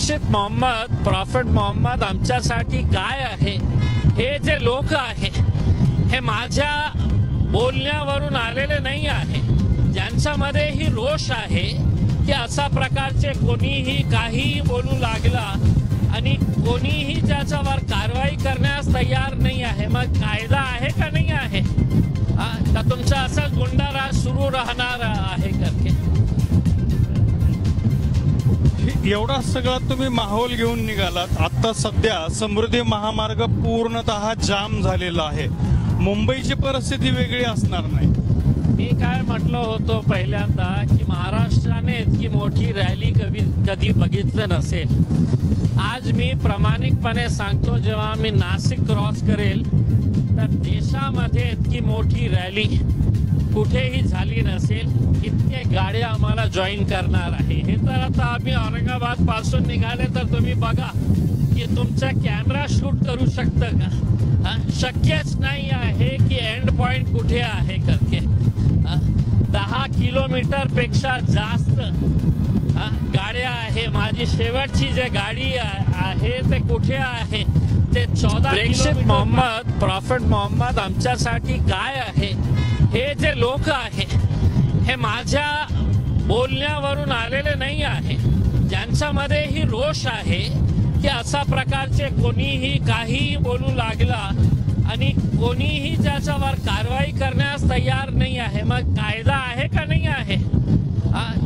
प्रेषित मोहम्मद प्रॉफिट मोहम्मद आमच्यासाठी काय आहे, हे जे लोक आहे हे माझ्या बोलण्यावरून आलेले नाही आहे. ज्यांच्यामध्ये ही रोष आहे की अशा प्रकारचे कोणीही काहीही बोलू लागला आणि कोणीही त्याच्यावर कारवाई करण्यास तयार नाही आहे. मग कायदा आहे का नाही आहे? का तुमचा असा गुंडाराज सुरू राहणार आहे करके? एवढा सगळा तुम्ही माहोल घेऊन निघालात. आता सध्या समृद्धी महामार्ग पूर्णतः जाम झालेला आहे. मुंबईची परिस्थिती वेगळी असणार नाही. मी काय म्हटलं होतो पहिल्यांदा की महाराष्ट्राने इतकी मोठी रॅली कधी बघितलं नसेल. आज मी प्रामाणिकपणे सांगतो, जेव्हा मी नाशिक क्रॉस करेल तर देशामध्ये इतकी मोठी रॅली कुठेही झाली नसेल. इतके गाड्या आम्हाला जॉईन करणार आहे. हे तर आता आम्ही औरंगाबाद पासून निघाले तर तुम्ही बघा की तुमचा कॅमेरा शूट करू शकतं का? शक्यच नाही आहे की एंड पॉइंट कुठे आहे करके. 10 किलोमीटर पेक्षा जास्त गाड्या आहे. माझी शेवटची जे गाडी आहे ते कुठे आहे ते 14 प्रेषित मोहम्मद प्रॉफिट मोहम्मद आमच्यासाठी काय आहे, हे जे लोक आहे हे माझ्या बोलण्यावरून आलेले नाही आहे. ज्यांच्यामध्ये ही रोष आहे की अशा प्रकारचे कोणीही काहीही बोलू लागला आणि कोणीही त्याच्यावर कारवाई करण्यास तयार नाही आहे. मग कायदा आहे का नाही आहे?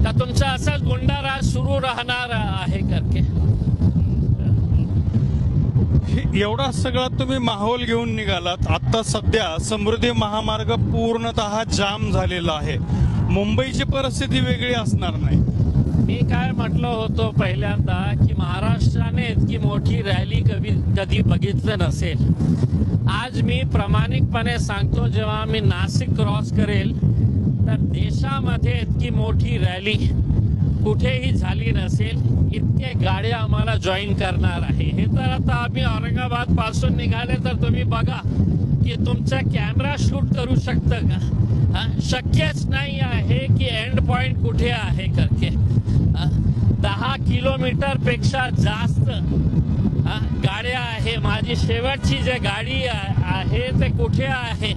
का तुमचा असा गुंडाराज सुरू राहणार आहे करके? एवढा सगळा तुम्ही माहोल घेऊन निघालात. आता सध्या समृद्धी महामार्ग पूर्णतः जाम झालेला आहे. मुंबईची परिस्थिती वेगळी असणार नाही. मी काय म्हटलं होतो पहिल्यांदा की महाराष्ट्राने इतकी मोठी रॅली कधी बघितलं नसेल. आज मी प्रामाणिकपणे सांगतो, जेव्हा मी नाशिक क्रॉस करेल तर देशामध्ये इतकी मोठी रॅली कुठेही झाली नसेल. इतके गाड्या आम्हाला जॉईन करणार आहे. हे तर आता आम्ही औरंगाबाद पासून निघाले तर तुम्ही बघा की तुमचा कॅमेरा शूट करू शकतं का? शक्यच नाही आहे की एंड पॉइंट कुठे आहे करके. 10 किलोमीटर पेक्षा जास्त गाड्या आहे. माझी शेवटची जे गाडी आहे ते कुठे आहे